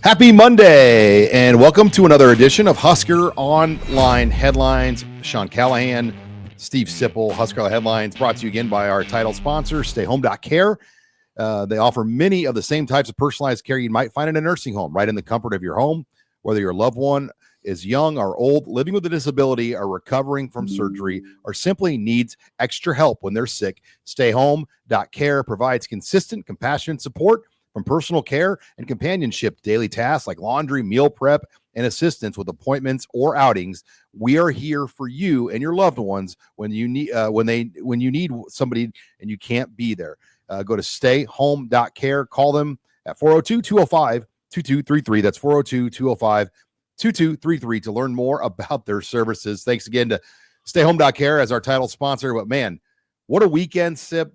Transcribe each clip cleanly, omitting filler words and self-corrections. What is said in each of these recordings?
Happy Monday, and welcome to another edition of Husker Online Headlines. Sean Callahan, Steve Sipple, Husker Headlines, brought to you again by our title sponsor, StayHome.Care. They offer many of the same types of personalized care you might find in a nursing home, right in the comfort of your home, whether your loved one is young or old, living with a disability, or recovering from surgery, or simply needs extra help when they're sick. StayHome.Care provides consistent, compassionate support from personal care and companionship to daily tasks like laundry, meal prep, and assistance with appointments or outings. We are here for you and your loved ones when you need somebody and you can't be there. Go to StayHome.Care. Call them at 402-205-2233. That's 402-205-2233 to learn more about their services. Thanks again to StayHome.Care as our title sponsor. But man, what a weekend, Sip.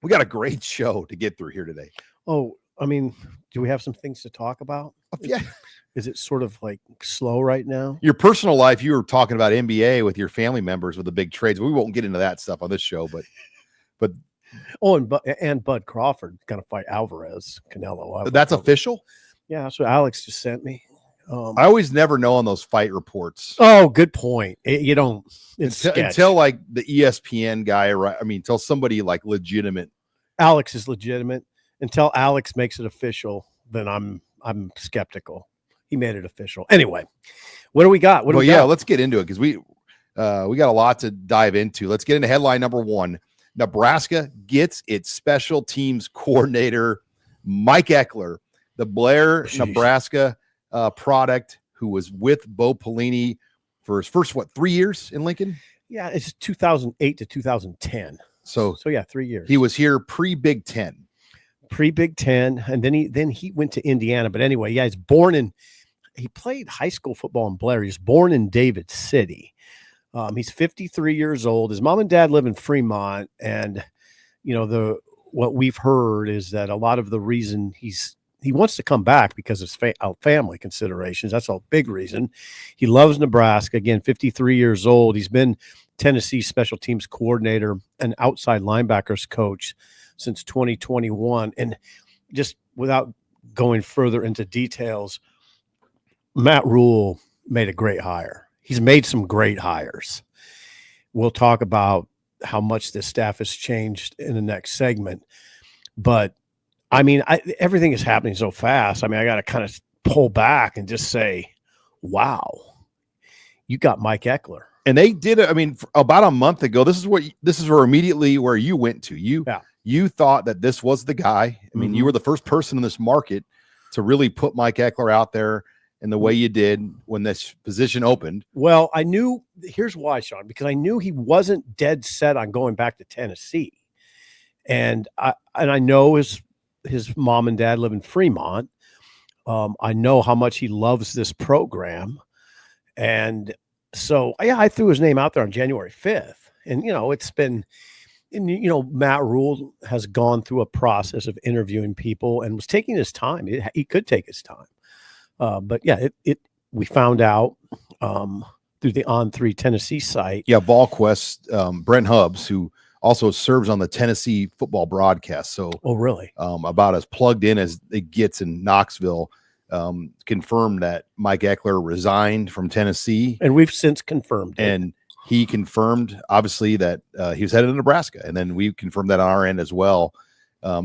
We got a great show to get through here today. Oh, I mean, do we have some things to talk about? Yeah. Is it sort of like slow right now? Your personal life, you were talking about NBA with your family members with the big trades. We won't get into that stuff on this show, but and Bud Crawford going to fight Alvarez Canelo. That's official? Yeah, that's what Alex just sent me. I always never know on those fight reports. Oh, good point. You don't until like the ESPN guy, right? I mean, until somebody like legitimate. Alex is legitimate. Until Alex makes it official, then I'm skeptical. He made it official. Anyway, what do we got? Let's get into it because we got a lot to dive into. Let's get into headline number one. Nebraska gets its special teams coordinator, Mike Ekeler, the Blair, Nebraska product, who was with Bo Pelini for his first 3 years in Lincoln? Yeah, it's 2008 to 2010. So yeah, 3 years. He was here pre-Big Ten. Pre-Big Ten, and then he went to Indiana. But anyway, yeah, he played high school football in Blair. He was born in David City. He's 53 years old. His mom and dad live in Fremont, and what we've heard is that a lot of the reason he wants to come back because of family considerations. That's a big reason. He loves Nebraska. Again, 53 years old. He's been Tennessee special teams coordinator and outside linebackers coach since 2021. And just without going further into details, Matt Rule made a great hire. He's made some great hires. We'll talk about how much this staff has changed in the next segment. But, I mean, everything is happening so fast. I mean, I got to kind of pull back and just say, wow, you got Mike Ekeler. And they did it. I mean, about a month ago, this is where immediately where you went to. You thought that this was the guy. I mean, you were the first person in this market to really put Mike Ekeler out there in the way you did when this position opened. Well, I knew, here's why, Sean, because I knew he wasn't dead set on going back to Tennessee. And I know his mom and dad live in Fremont. I know how much he loves this program. And so, yeah, I threw his name out there on January 5th. And, it's been, Matt Rule has gone through a process of interviewing people and was taking his time. He could take his time. But yeah, we found out through the On3 Tennessee site. Yeah, VolQuest, Brent Hubbs, who also serves on the Tennessee football broadcast. So, oh, really? About as plugged in as it gets in Knoxville, confirmed that Mike Ekeler resigned from Tennessee. And we've since confirmed it. And he confirmed, obviously, that he was headed to Nebraska. And then we confirmed that on our end as well.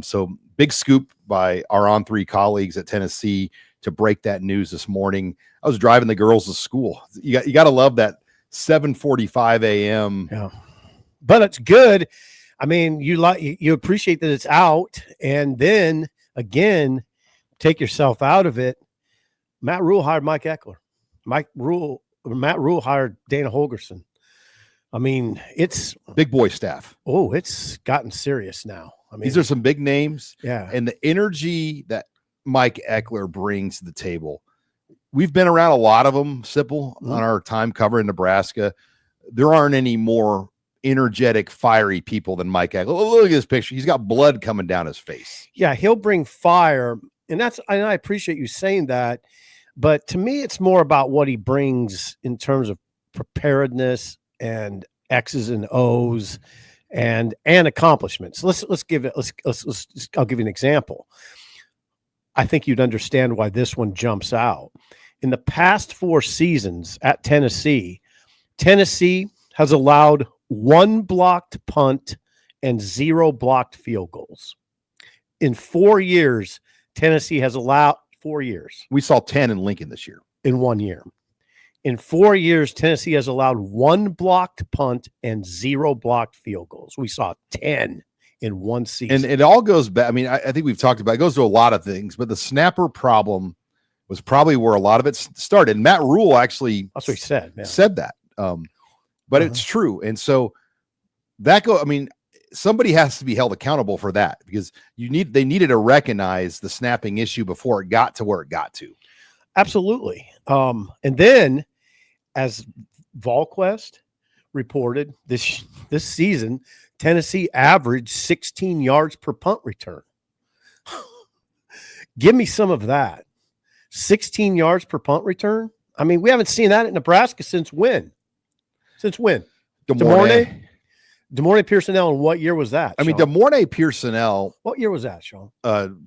So big scoop by our On3 colleagues at Tennessee to break that news this morning. I was driving the girls to school. You got to love that 7:45 a.m. Yeah, but it's good. I mean, you appreciate that it's out, and then again, take yourself out of it. Matt Rule hired Mike Ekeler. Matt Rule hired Dana Holgerson. I mean, it's big boy staff. Oh, it's gotten serious now. I mean, these are some big names. Yeah, and the energy that Mike Ekeler brings to the table. We've been around a lot of them, Sipple, on our time covering Nebraska. There aren't any more energetic, fiery people than Mike Ekeler. Look at this picture. He's got blood coming down his face. Yeah, he'll bring fire. And I appreciate you saying that. But to me, it's more about what he brings in terms of preparedness and X's and O's and accomplishments. I'll give you an example. I think you'd understand why this one jumps out. In the past 4 seasons at Tennessee has allowed 1 blocked punt and 0 blocked field goals. In 4 years, Tennessee has allowed 4 years. We saw 10 in Lincoln this year. In 1 year. In 4 years, Tennessee has allowed 1 blocked punt and 0 blocked field goals. We saw 10 in 1 season. And it all goes back. I mean, I think we've talked about it. It goes to a lot of things, but the snapper problem was probably where a lot of it started. And Matt Rule actually that's what he said. Yeah. Said that. But it's true. And so somebody has to be held accountable for that, because they needed to recognize the snapping issue before it got to where it got to. Absolutely. And then, as VolQuest reported, this season, Tennessee averaged 16 yards per punt return. Give me some of that. 16 yards per punt return. I mean, we haven't seen that at Nebraska since when? DeMornay Pearsonell. And what year was that? I mean, DeMornay Pearsonell. What year was that, Sean?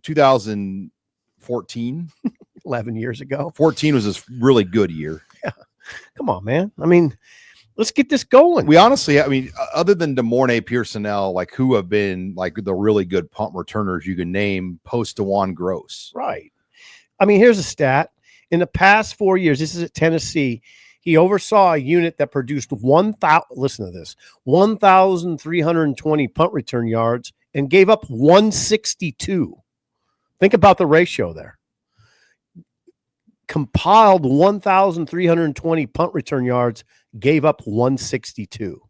2014. 11 years ago. 14 was this really good year. Yeah. Come on, man. I mean, let's get this going. We honestly, other than DeMornay Pearsonell, like, who have been like the really good punt returners you can name post DeJuan Gross. Right. I mean, here's a stat. In the past 4 years, this is at Tennessee, he oversaw a unit that produced 1,320 punt return yards and gave up 162. Think about the ratio there. Compiled 1,320 punt return yards, gave up 162.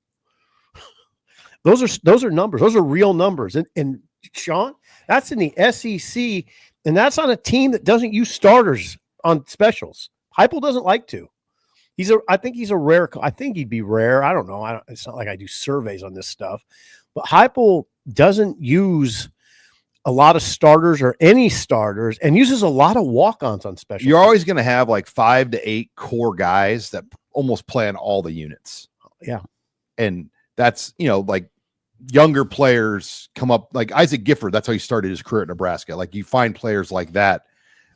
Those are numbers. Those are real numbers. And Sean, that's in the SEC, and that's on a team that doesn't use starters on specials. Heupel doesn't like to. I think he's a rare. I think he'd be rare. I don't know. It's not like I do surveys on this stuff, but Heupel doesn't use a lot of starters or any starters, and uses a lot of walk-ons on special. You're always going to have like 5 to 8 core guys that almost play on all the units. Yeah. And that's, like younger players come up, like Isaac Gifford. That's how he started his career at Nebraska. Like, you find players like that.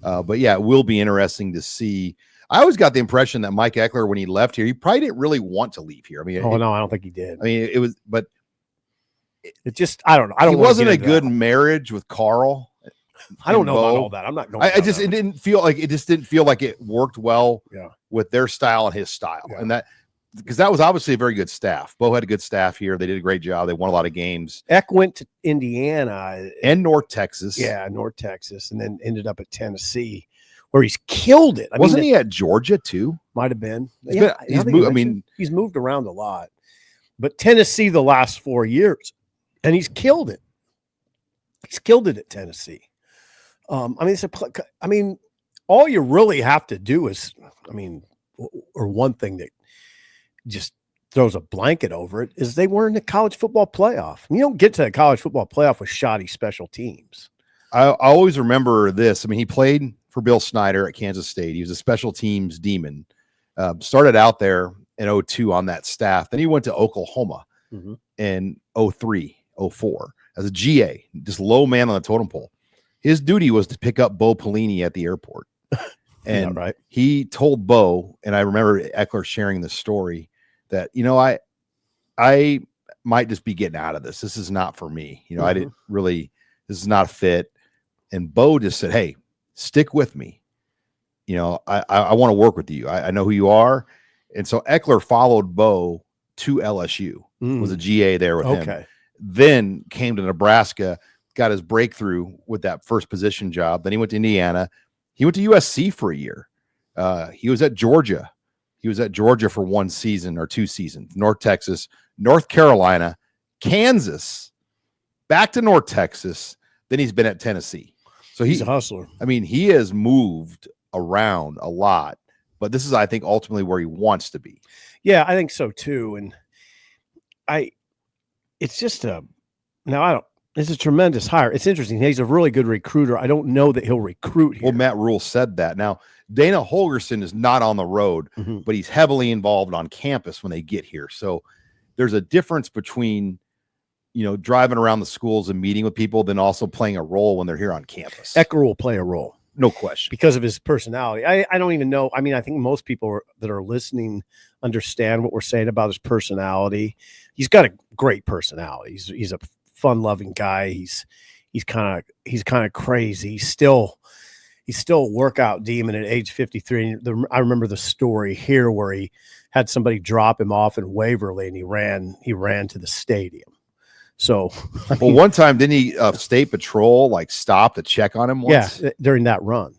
But yeah, it will be interesting to see. I always got the impression that Mike Ekeler, when he left here, he probably didn't really want to leave here. I mean, no, I don't think he did. I mean, it was, but it just, I don't know. He wasn't a good marriage with Carl. I don't know about all that. I'm not going. It didn't feel like it worked well with their style and his style. Yeah. And because that was obviously a very good staff. Bo had a good staff here. They did a great job. They won a lot of games. Eck went to Indiana and North Texas. Yeah, North Texas, and then ended up at Tennessee, where he's killed it. Wasn't he at Georgia too? Might have been. He's moved around a lot, but Tennessee the last 4 years, and he's killed it. He's killed it at Tennessee. All you really have to do is, or one thing that just throws a blanket over it, is they were in the college football playoff. You don't get to the college football playoff with shoddy special teams. I always remember this. He played for Bill Snyder at Kansas State. He was a special teams demon. Started out there in 2002 on that staff. Then he went to Oklahoma in 2003, 2004 as a GA, just low man on the totem pole. His duty was to pick up Bo Pelini at the airport. And he told Bo, and I remember Ekeler sharing the story, that, I might just be getting out of this. This is not for me. I didn't really, this is not fit. And Bo just said, hey, stick with me. I want to work with you. I know who you are. And so Ekeler followed Bo to LSU, was a GA there with him. Then came to Nebraska, got his breakthrough with that first position job. Then he went to Indiana. He went to USC for a year. He was at Georgia. He was at Georgia for 1 season or 2 seasons. North Texas, North Carolina, Kansas, back to North Texas. Then he's been at Tennessee. So he's a hustler. He has moved around a lot, but this is, I think, ultimately where he wants to be. Yeah, I think so too. And it's a tremendous hire. It's interesting. He's a really good recruiter. I don't know that he'll recruit here. Well, Matt Rule said that. Now, Dana Holgerson is not on the road, but he's heavily involved on campus when they get here. So there's a difference between driving around the schools and meeting with people than also playing a role when they're here on campus. Ekeler will play a role. No question. Because of his personality. I don't even know. I mean, I think most people that are listening understand what we're saying about his personality. He's got a great personality. He's a fun-loving guy. He's kind of crazy. He's still a workout demon at age 53. I remember the story here where he had somebody drop him off in Waverly and he ran to the stadium. So, well, one time, didn't he state patrol stop to check on him once? Yeah, during that run.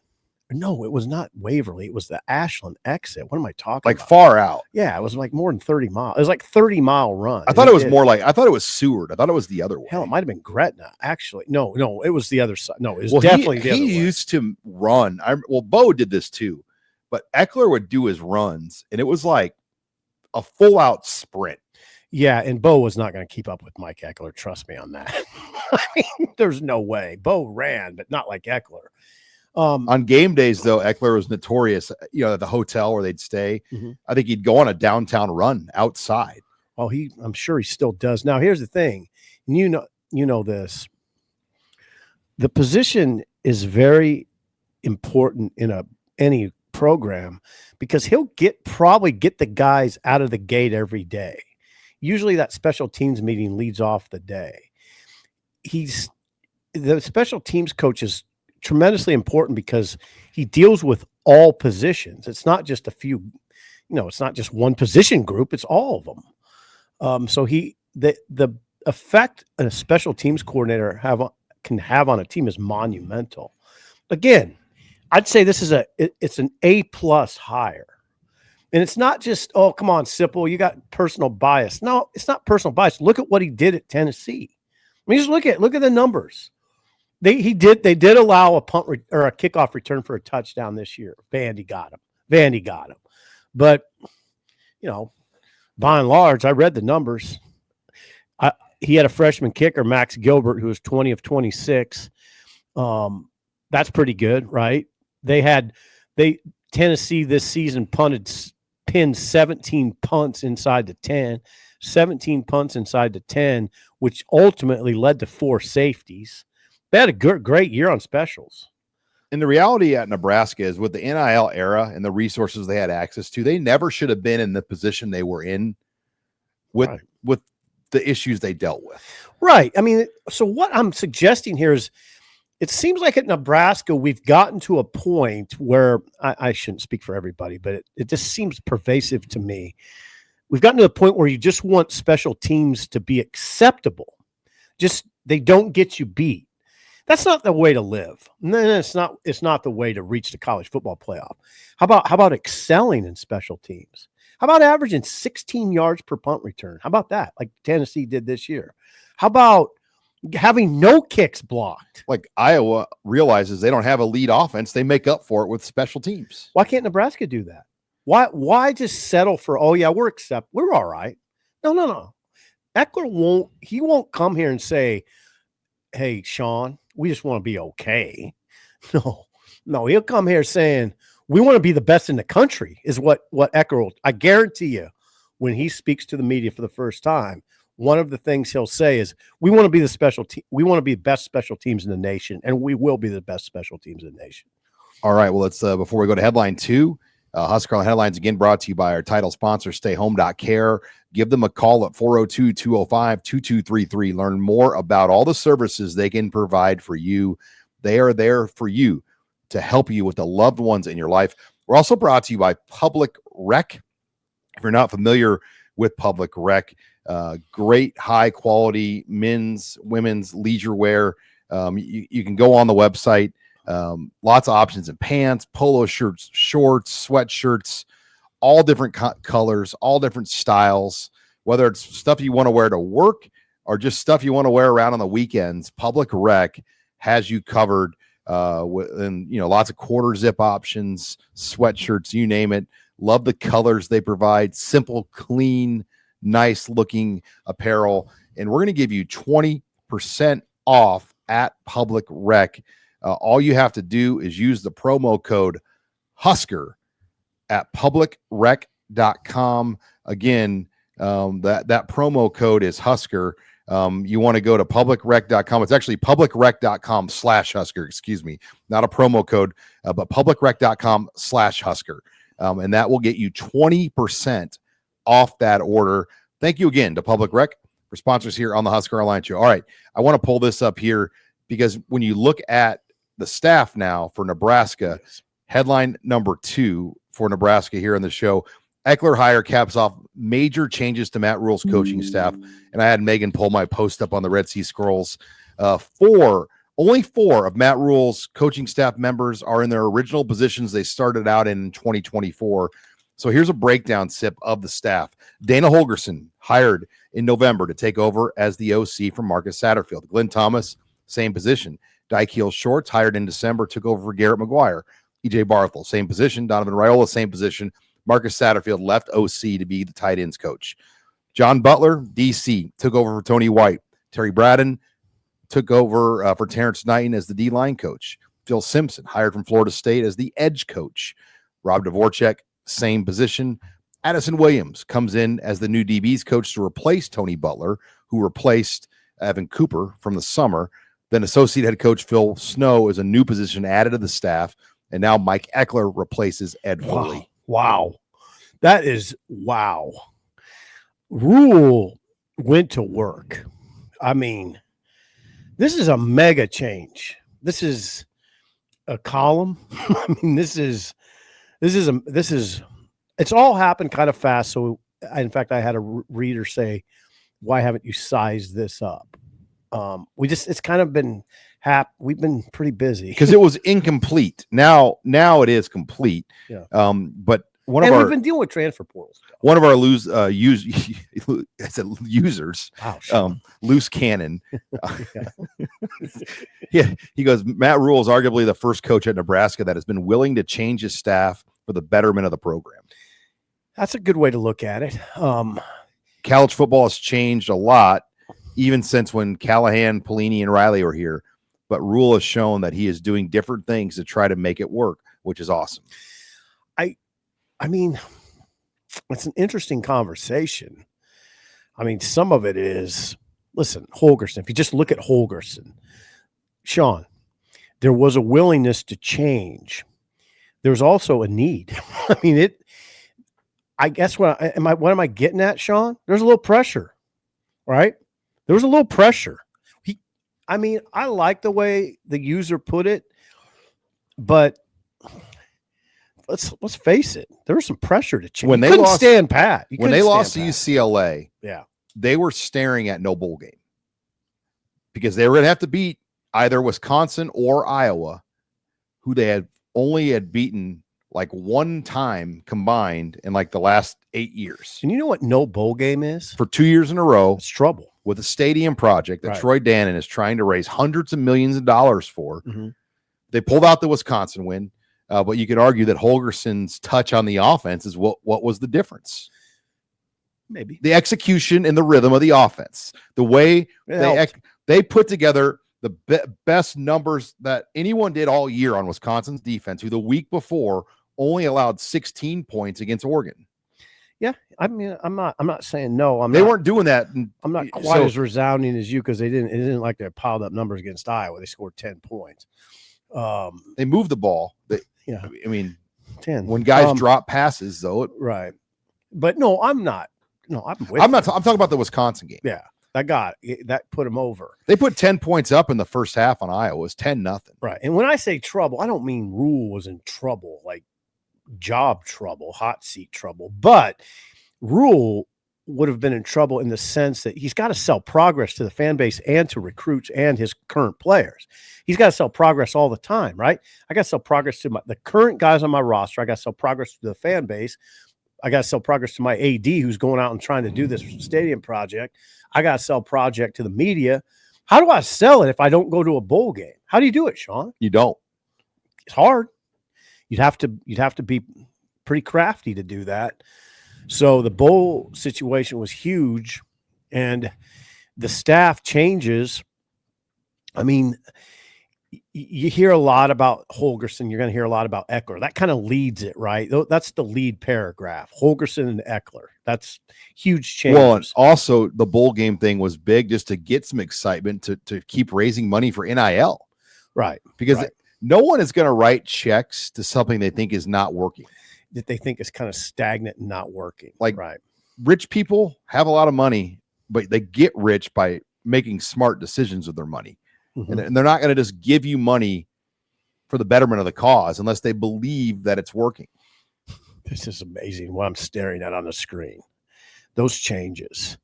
No, it was not Waverly. It was the Ashland exit. What am I talking about? Far out. Yeah, it was more than 30 miles. It was 30-mile run. I thought it was I thought it was Seward. I thought it was the other way. Hell, it might have been Gretna, actually. No, it was the other side. No, it was definitely the other way. He used to run. Bo did this too, but Ekeler would do his runs, and it was like a full-out sprint. Yeah, and Bo was not going to keep up with Mike Ekeler. Trust me on that. I mean, there's no way. Bo ran, but not like Ekeler. On game days, though, Ekeler was notorious. At the hotel where they'd stay, I think he'd go on a downtown run outside. Oh, I'm sure he still does. Now, here's the thing. You know this. The position is very important in any program because he'll probably get the guys out of the gate every day. Usually that special teams meeting leads off the day. The special teams coach is tremendously important because he deals with all positions. It's not just a few, it's not just one position group. It's all of them. So the effect a special teams coordinator can have on a team is monumental. Again, I'd say this is it's an A+ hire. And it's not just, oh, come on, Sipple, you got personal bias. No, it's not personal bias. Look at what he did at Tennessee. I mean, just look at the numbers. They did allow a punt or a kickoff return for a touchdown this year. Vandy got him. But, by and large, I read the numbers. He had a freshman kicker, Max Gilbert, who was 20 of 26. That's pretty good, right? Tennessee this season pinned 17 punts inside the 10, 17 punts inside the 10, which ultimately led to 4 safeties. They had a great year on specials. And the reality at Nebraska is with the NIL era and the resources they had access to, they never should have been in the position they were in with the issues they dealt with. Right. I mean, so what I'm suggesting here is it seems like at Nebraska, we've gotten to a point where I shouldn't speak for everybody, but it just seems pervasive to me. We've gotten to a point where you just want special teams to be acceptable. Just they don't get you beat. That's not the way to live. No, it's not the way to reach the college football playoff. How about excelling in special teams? How about averaging 16 yards per punt return? How about that? Like Tennessee did this year. How about having no kicks blocked? Like Iowa realizes they don't have a lead offense. They make up for it with special teams. Why can't Nebraska do that? Why just settle for, oh yeah, we're all right. No. Ekeler won't come here and say, hey, Sean, we just want to be okay. No, he'll come here saying, we want to be the best in the country is what Ekeler will. I guarantee you, when he speaks to the media for the first time, one of the things he'll say is, we want to be the special team. We want to be the best special teams in the nation, and we will be the best special teams in the nation. All right. Well, let's before we go to headline 2, HuskerOnline Headlines again brought to you by our title sponsor, StayHome.Care. Give them a call at 402-205-2233. Learn more about all the services they can provide for you. They are there for you to help you with the loved ones in your life. We're also brought to you by Public Rec. If you're not familiar with Public Rec, great high quality men's, women's leisure wear. You can go on the website. Lots of options in pants, polo shirts, shorts, sweatshirts, all different colors, all different styles, whether it's stuff you want to wear to work or just stuff you want to wear around on the weekends. Public Rec has you covered and lots of quarter zip options, sweatshirts, you name it. Love the colors they provide. Simple, clean, nice looking apparel. And we're going to give you 20% off at Public Rec. All you have to do is use the promo code Husker at publicrec.com. Again, that promo code is Husker. You want to go to publicrec.com. It's actually publicrec.com/Husker, excuse me, not a promo code, but publicrec.com/Husker. And that will get you 20% off that order. Thank you again to Public Rec for sponsors here on the Husker Online Show. All right, I want to pull this up here because when you look at the staff now for Nebraska, headline number 2 for Nebraska here on the show, Ekeler hire caps off major changes to Matt Rule's coaching staff. And I had Megan pull my post up on the Red Sea Scrolls. Only 4 of Matt Rule's coaching staff members are in their original positions they started out in 2024. So here's a breakdown, Sip, of the staff. Dana Holgerson, hired in November to take over as the OC from Marcus Satterfield. Glenn Thomas, same position. Dykeel Shorts, hired in December, took over for Garrett McGuire. EJ Barthel, same position. Donovan Raiola, same position. Marcus Satterfield left OC to be the tight ends coach. John Butler, DC, took over for Tony White. Terry Braden took over for Terrence Knighton as the D-line coach. Phil Simpson, hired from Florida State as the edge coach. Rob Dvorak, same position. Addison Williams comes in as the new DBs coach to replace Tony Butler, who replaced Evan Cooper from the summer. Then associate head coach Phil Snow is a new position added to the staff. And now Mike Ekeler replaces Ed Foley. Wow. That is wow. Rule went to work. I mean, this is a mega change. This is a column. I mean, it's all happened kind of fast. So in fact, I had a reader say, why haven't you sized this up? It's kind of been we've been pretty busy because it was incomplete. Now it is complete. Yeah. But we've been dealing with transfer portals. One of our users, loose cannon. Yeah, he goes, Matt Rule is arguably the first coach at Nebraska that has been willing to change his staff for the betterment of the program. That's a good way to look at it. College football has changed a lot, even since when Callahan, Pelini, and Riley were here. But Rule has shown that he is doing different things to try to make it work, which is awesome. I mean, it's an interesting conversation. I mean, some of it is, listen, Holgerson, if you just look at Holgerson, Sean, there was a willingness to change. There's also a need. I mean, I guess what am I getting at, Sean? There's a little pressure, right? There was a little pressure. I like the way the user put it, but let's face it. There was some pressure to change. When they lost, stand pat. When they lost to UCLA, yeah, they were staring at no bowl game because they were going to have to beat either Wisconsin or Iowa, who they had only beaten like one time combined in like the last 8 years. And you know what no bowl game is? For 2 years in a row. It's trouble. With a stadium project that right. Troy Dannon is trying to raise hundreds of millions of dollars for. Mm-hmm. They pulled out the Wisconsin win, but you could argue that Holgerson's touch on the offense is what was the difference. Maybe. The execution and the rhythm of the offense. The way they put together the best numbers that anyone did all year on Wisconsin's defense, who the week before only allowed 16 points against Oregon. Yeah, I mean, I'm not saying no. They weren't doing that. I'm not quite as resounding as you because it didn't like they piled up numbers against Iowa. They scored 10 points. They moved the ball. Yeah, I mean, 10. When guys drop passes, though, right. But no, I'm not. No, I'm talking about the Wisconsin game. Yeah, that put them over. They put 10 points up in the first half on Iowa. It was 10-0. Right. And when I say trouble, I don't mean Rule was in trouble, like job trouble, hot seat trouble, but Rule would have been in trouble in the sense that he's got to sell progress to the fan base and to recruits and his current players. He's got to sell progress all the time, right? I got to sell progress to the current guys on my roster. I got to sell progress to the fan base. I got to sell progress to my AD who's going out and trying to do this stadium project. I got to sell project to the media. How do I sell it if I don't go to a bowl game? How do you do it, Sean? You don't. It's hard. You'd have to be pretty crafty to do that. So the bowl situation was huge, and the staff changes. I mean, you hear a lot about Holgorsen. You're going to hear a lot about Ekeler. That kind of leads it, right? That's the lead paragraph. Holgorsen and Ekeler. That's huge changes. Well, and also the bowl game thing was big just to get some excitement to keep raising money for NIL. Right. Because no one is going to write checks to something they think is not working. That they think is kind of stagnant and not working. Like rich people have a lot of money, but they get rich by making smart decisions with their money. Mm-hmm. And they're not going to just give you money for the betterment of the cause unless they believe that it's working. This is amazing what I'm staring at on the screen. Those changes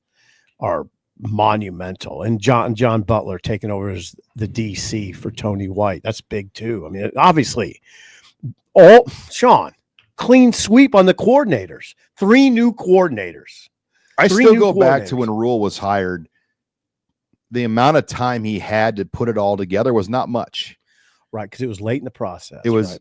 are monumental. And John Butler taking over as the DC for Tony White. That's big too. I mean, obviously, Sean, clean sweep on the coordinators. 3 new coordinators. I still go back to when Rule was hired. The amount of time he had to put it all together was not much. Right, because it was late in the process. It was,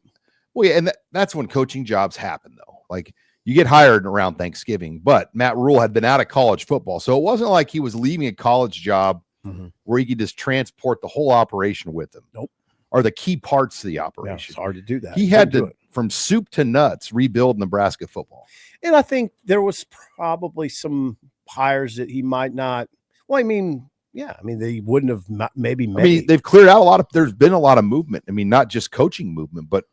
well, yeah, and that's when coaching jobs happen, though. Like, you get hired around Thanksgiving, but Matt Rule had been out of college football, so it wasn't like he was leaving a college job where he could just transport the whole operation with him. Nope. Or the key parts of the operation. Yeah, it's hard to do that. He had to, from soup to nuts, rebuild Nebraska football. And I think there was probably some hires that he might not, well, I mean, they wouldn't have maybe made. I mean, they've cleared out there's been a lot of movement. I mean, not just coaching movement, but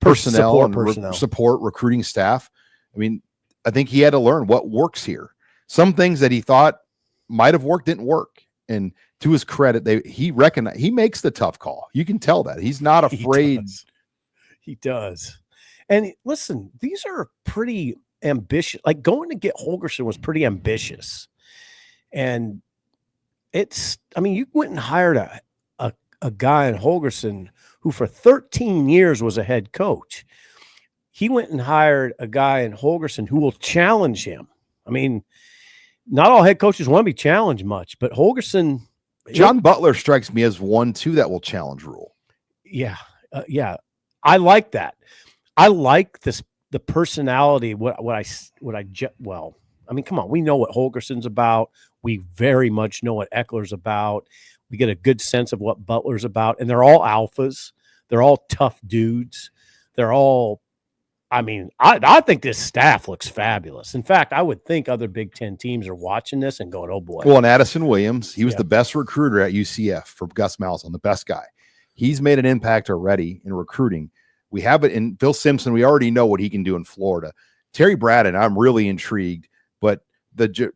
personnel and support, recruiting staff. I mean, I think he had to learn what works here. Some things that he thought might have worked didn't work. And to his credit, he makes the tough call. You can tell that. He's not afraid. He does. And listen, these are pretty ambitious. Like, going to get Holgorsen was pretty ambitious. And you went and hired a guy in Holgorsen who for 13 years was a head coach. He went and hired a guy in Holgorsen who will challenge him. I mean, not all head coaches want to be challenged much, but Holgorsen. John Butler strikes me as one, too, that will challenge Rule. Yeah. I like that. I like the personality. Come on, we know what Holgorsen's about. We very much know what Ekeler's about. We get a good sense of what Butler's about, and they're all alphas. They're all tough dudes. They're all, I think this staff looks fabulous. In fact, I would think other Big Ten teams are watching this and going, oh boy. Well, and Addison Williams, he was the best recruiter at UCF for Gus Malzahn, the best guy. He's made an impact already in recruiting. We have it in Phil Simpson. We already know what he can do in Florida. Terry Braden, I'm really intrigued, but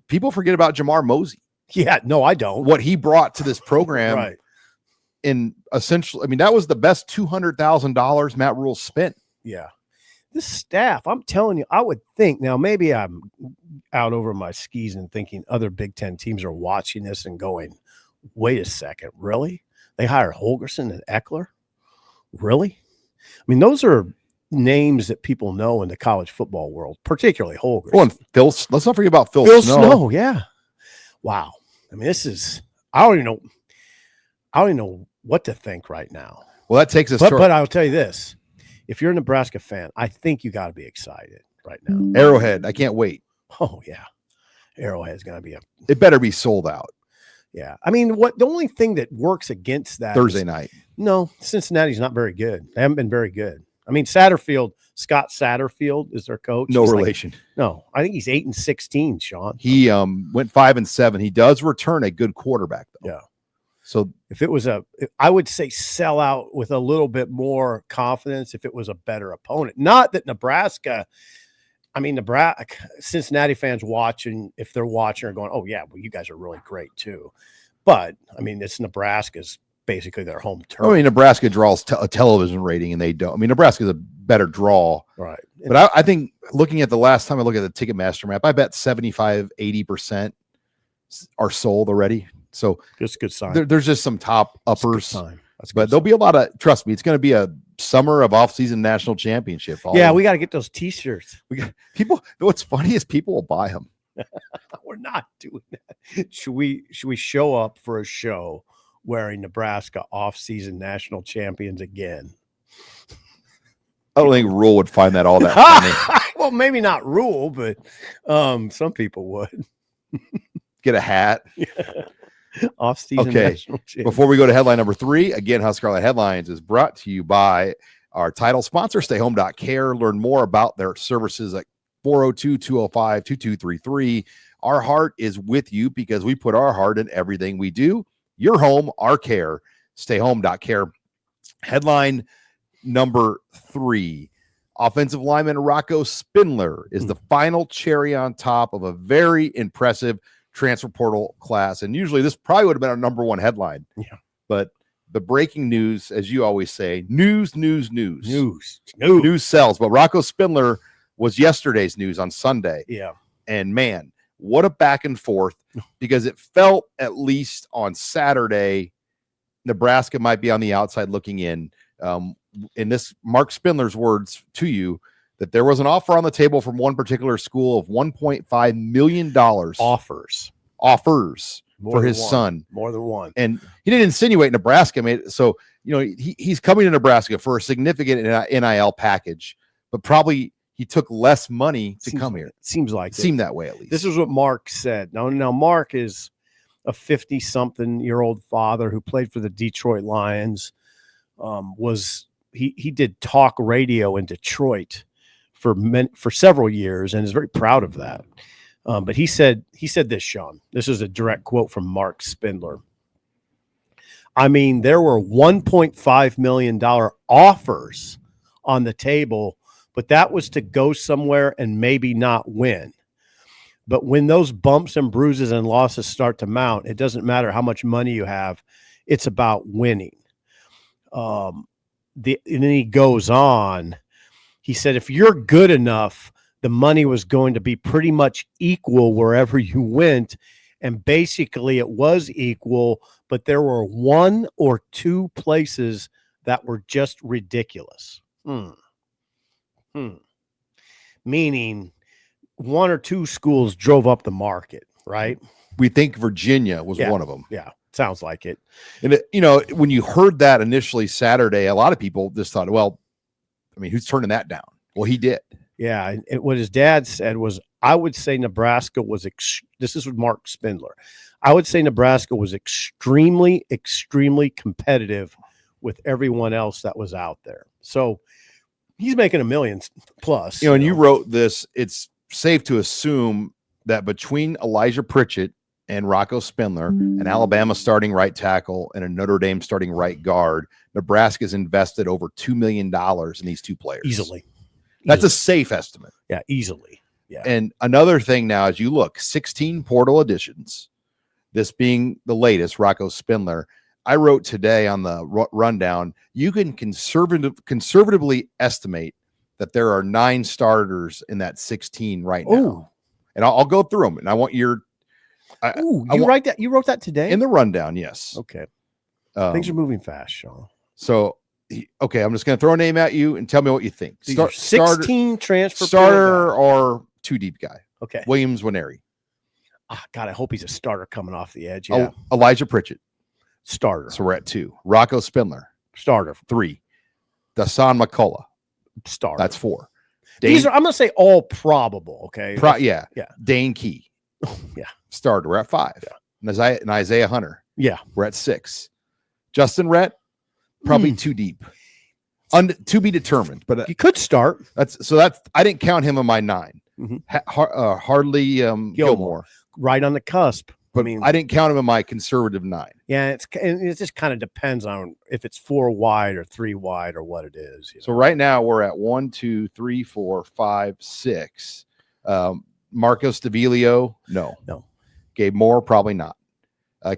people forget about Jamar Mosey. Yeah, no, I don't. What he brought to this program, right? In essentially, that was the best $200,000 Matt Rule spent. Yeah, this staff, I'm telling you, I would think now. Maybe I'm out over my skis and thinking other Big Ten teams are watching this and going, "Wait a second, really? They hire Holgorsen and Ekeler? Really? I mean, those are names that people know in the college football world, particularly Holgorsen. Well, and let's not forget about Phil Snow. Yeah. Wow. I mean, I don't even know what to think right now. Well, that takes us but I'll tell you this. If you're a Nebraska fan, I think you got to be excited right now. Arrowhead. I can't wait. Oh, yeah. Arrowhead's going to be it better be sold out. Yeah. I mean, the only thing that works against that Thursday night. No, Cincinnati's not very good. They haven't been very good. I mean, Scott Satterfield is their coach. No relation. No, I think he's 8-16, Sean. He went 5-7. He does return a good quarterback, though. Yeah. So if it was I would say sell out with a little bit more confidence if it was a better opponent. Not that Cincinnati fans watching, if they're watching, are going, oh, yeah, well, you guys are really great, too. But, it's Nebraska's basically their home turf. Nebraska draws a television rating, and they don't. Nebraska's a better draw. Right. But I think looking at the last time I looked at the Ticketmaster map, I bet 75-80% are sold already. So just a good sign. There's just some top uppers. But there'll be a lot of, trust me, it's going to be a summer of off-season national championship. Yeah, we got to get those T-shirts. We got people. What's funny is people will buy them. We're not doing that. Should we show up for a show wearing Nebraska off-season national champions again? I don't think Rule would find that all that funny. Well, maybe not Rule, but some people would. Get a hat. Yeah. Off-season Okay. national champion. Before we go to headline number 3, again, HuskerOnline Headlines is brought to you by our title sponsor, StayHome.Care. Learn more about their services at 402-205-2233. Our heart is with you because we put our heart in everything we do. Your home, our care. StayHome.Care. Headline number 3. Offensive lineman Rocco Spindler is the final cherry on top of a very impressive transfer portal class. And usually this probably would have been our number 1 headline. Yeah. But the breaking news, as you always say, news sells. But Rocco Spindler was yesterday's news on Sunday. Yeah. And man, what a back and forth, because it felt, at least on Saturday, Nebraska might be on the outside looking in. In this, Mark Spindler's words to you, that there was an offer on the table from one particular school of $1.5 million offers for his son. More than one. And he didn't insinuate Nebraska made. So, he's coming to Nebraska for a significant NIL package, but probably he took less money to come here. Seems like it. Seemed that way, at least. This is what Mark said. Now Mark is a 50-something-year-old father who played for the Detroit Lions. He did talk radio in Detroit for several years and is very proud of that. But he said this, Sean. This is a direct quote from Mark Spindler. I mean, there were $1.5 million offers on the table, but that was to go somewhere and maybe not win. But when those bumps and bruises and losses start to mount, it doesn't matter how much money you have. It's about winning. And then he goes on. He said, if you're good enough, the money was going to be pretty much equal wherever you went. And basically it was equal, but there were 1 or 2 places that were just ridiculous. Meaning 1 or 2 schools drove up the market, right? We think Virginia was one of them. Yeah. Sounds like it. And, when you heard that initially Saturday, a lot of people just thought, well, I mean, who's turning that down? Well, he did. Yeah. And what his dad said was, I would say Nebraska was, this is what Mark Spindler, I would say Nebraska was extremely, extremely competitive with everyone else that was out there. So he's making $1 million plus. And you wrote this, it's safe to assume that between Elijah Pritchett and Rocco Spindler, an Alabama starting right tackle and a Notre Dame starting right guard, Nebraska's invested over $2 million in these 2 players. Easily. That's a safe estimate. Yeah, easily. Yeah. And another thing now, as you look, 16 portal additions, this being the latest, Rocco Spindler. I wrote today on the rundown, you can conservatively estimate that there are 9 starters in that 16 right now. Ooh. And I'll go through them, and I want your you wrote that today? In the rundown, yes. Okay. Things are moving fast, Sean. So, okay, I'm just going to throw a name at you and tell me what you think. 16 transfer starter or 2 deep guy. Okay. Williams Winery. God, I hope he's a starter coming off the edge. Yeah. Elijah Pritchett. Starter. So we're at 2. Rocco Spindler. Starter. 3. Dasan McCullough. Starter. That's 4. These are, I'm going to say, all probable. Okay. Yeah. Dane Key. Yeah. Starter. We're at 5. Yeah. And Isaiah Hunter. Yeah. We're at 6. Justin Rhett. Probably too deep. To be determined. But you could start. I didn't count him in my 9. Mm-hmm. Hardly Gilmore. Right on the cusp. But I didn't count him in my conservative 9. Yeah, it just kind of depends on if it's 4 wide or 3 wide or what it is. So right now we're at 1, 2, 3, 4, 5, 6. Marcos Davilio, no. Gabe Moore, probably not.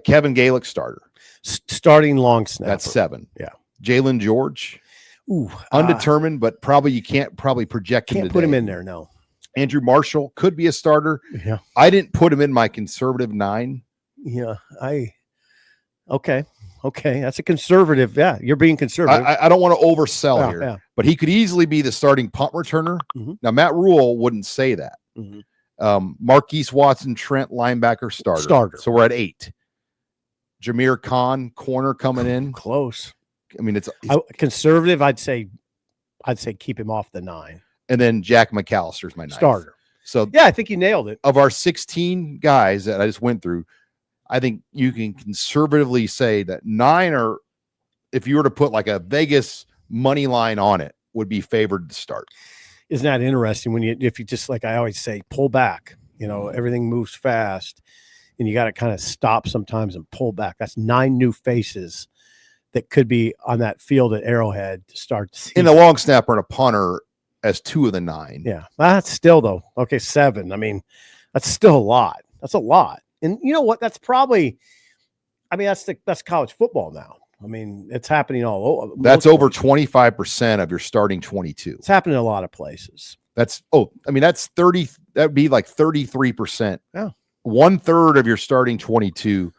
Kevin Galick, starter. Starting long snapper. That's 7. Yeah. Jalen George, undetermined, but probably you can't project him. Can't put him in there. No. Andrew Marshall could be a starter. Yeah. I didn't put him in my conservative 9. Yeah. Okay. That's a conservative. Yeah. You're being conservative. I don't want to oversell here, but he could easily be the starting punt returner. Mm-hmm. Now, Matt Rule wouldn't say that. Mm-hmm. Marquise Watson, Trent, linebacker, starter. So we're at 8. Jameer Khan, corner, coming in. Close. I mean, it's conservative. I'd say keep him off the 9. And then Jack McAllister's my 9th. Starter. So yeah, I think you nailed it. Of our 16 guys that I just went through, I think you can conservatively say that 9 are, if you were to put like a Vegas money line on it, would be favored to start. Isn't that interesting when if you just, like I always say, pull back, everything moves fast and you got to kind of stop sometimes and pull back. That's 9 new faces that could be on that field at Arrowhead to start the season. In a long snapper and a punter as 2 of the 9. Yeah. That's still though. Okay. 7. I mean, that's still a lot. That's a lot. And you know what? That's probably, that's college football now. I mean, it's happening all over. That's over 25% of your starting 22. It's happening in a lot of places. That's 30. That'd be like 33%. Yeah. 1/3 of your starting 22,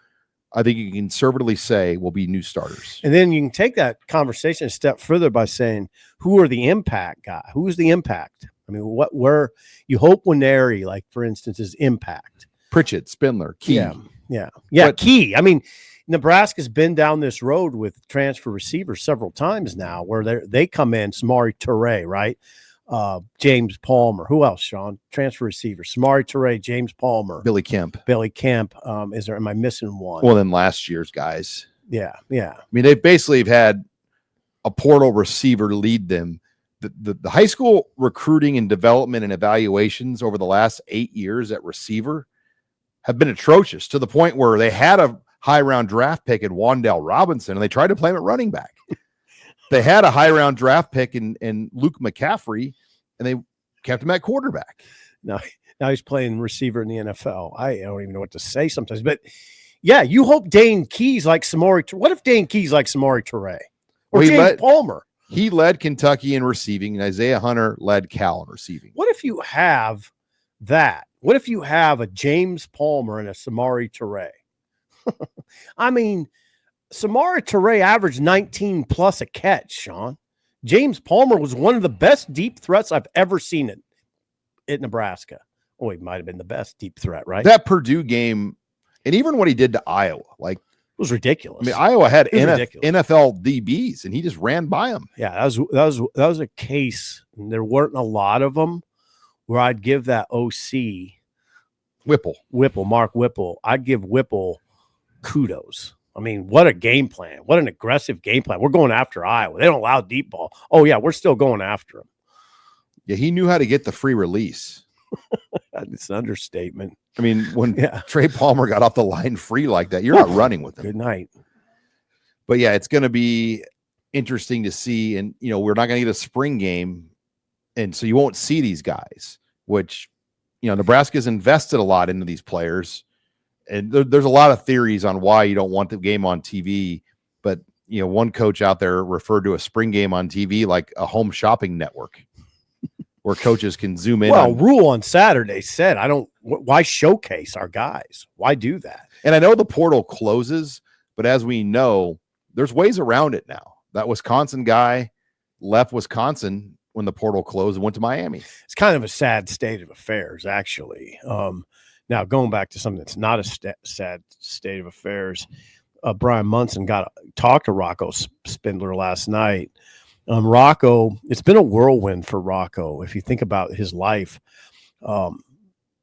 I think you can conservatively say, will be new starters. And then you can take that conversation a step further by saying, who are the impact guy? Who's the impact? I mean, where you hope Winery, like for instance, is impact. Pritchett, Spindler, Key. Yeah. But, Key. I mean, Nebraska's been down this road with transfer receivers several times now where they come in, Samori Toure, right? James Palmer. Who else, Sean? Transfer receiver. Samori Toure, James Palmer. Billy Kemp. Am I missing one? Well, then last year's guys. Yeah. I mean, they've basically had a portal receiver lead them. The high school recruiting and development and evaluations over the last 8 years at receiver have been atrocious, to the point where they had a high round draft pick in Wandale Robinson and they tried to play him at running back. They had a high round draft pick in Luke McCaffrey and they kept him at quarterback. Now he's playing receiver in the NFL. I don't even know what to say sometimes, but yeah, you hope Dane Key's like Samori. What if Dane Key's like Samori Toure or James Palmer? He led Kentucky in receiving, and Isaiah Hunter led Cal in receiving. What if you have that? What if you have a James Palmer and a Samori Toure? I mean, Samori Toure averaged 19 plus a catch, Sean. James Palmer was one of the best deep threats I've ever seen at Nebraska. Oh, he might have been the best deep threat, right? That Purdue game, and even what he did to Iowa, like, it was ridiculous. I mean, Iowa had NFL DBs, and he just ran by them. Yeah, that was a case. And there weren't a lot of them where I'd give that OC Mark Whipple. I'd give Whipple kudos. I mean, what a game plan. What an aggressive game plan. We're going after Iowa. They don't allow deep ball. Oh, yeah, we're still going after them. Yeah, he knew how to get the free release. It's an understatement. I mean, when Trey Palmer got off the line free like that, you're not running with him. Good night. But yeah, it's going to be interesting to see. And, we're not going to get a spring game. And so you won't see these guys, which, Nebraska's invested a lot into these players. And there's a lot of theories on why you don't want the game on TV. But, one coach out there referred to a spring game on TV like a home shopping network where coaches can zoom in. Well, Rule on Saturday said, why showcase our guys? Why do that? And I know the portal closes, but as we know, there's ways around it now. That Wisconsin guy left Wisconsin when the portal closed and went to Miami. It's kind of a sad state of affairs, actually. Now, going back to something that's not a sad state of affairs, Brian Munson talked to Rocco Spindler last night. Rocco, it's been a whirlwind for Rocco. If you think about his life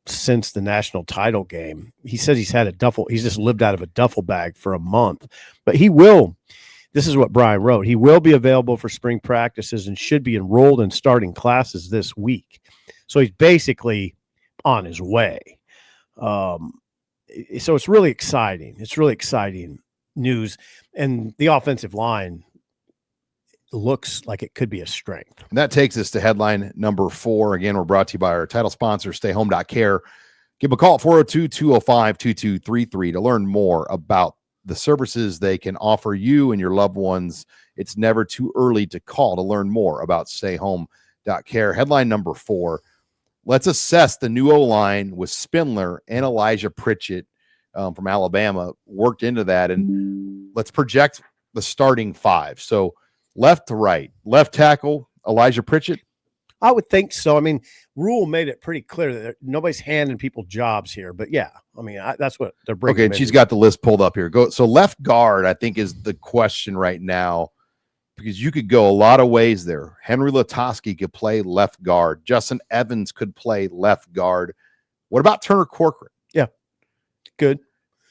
since the national title game, he says he's just lived out of a duffel bag for a month. But this is what Brian wrote, he will be available for spring practices and should be enrolled in starting classes this week. So he's basically on his way. So it's really exciting. It's really exciting news. And the offensive line looks like it could be a strength. And that takes us to headline number 4. Again, we're brought to you by our title sponsor, StayHome.Care. Give a call at 402-205-2233 to learn more about the services they can offer you and your loved ones. It's never too early to call to learn more about StayHome.Care. Headline number 4. Let's assess the new O-line with Spindler and Elijah Pritchett from Alabama worked into that. And let's project the starting 5. So left to right, left tackle, Elijah Pritchett. I would think so. I mean, Rule made it pretty clear that nobody's handing people jobs here. But yeah, I mean, that's what they're bringing. Okay, and she's got the list pulled up here. So left guard, I think, is the question right now, because you could go a lot of ways there. Henry Latoski could play left guard. Justin Evans could play left guard. What about Turner Corcoran? Yeah, good.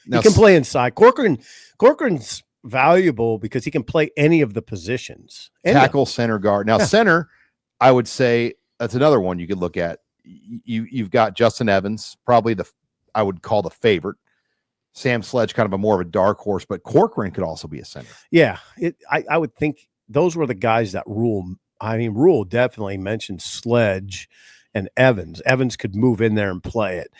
Now, He can play inside. Corcoran's valuable because he can play any of the positions. Tackle, center, guard. Now, center, I would say that's another one you could look at. You've got Justin Evans, probably I would call the favorite. Sam Sledge, kind of a more of a dark horse, but Corcoran could also be a center. Yeah, I would think those were the guys that Rule. I mean, Rule definitely mentioned Sledge and Evans. Evans could move in there and play it.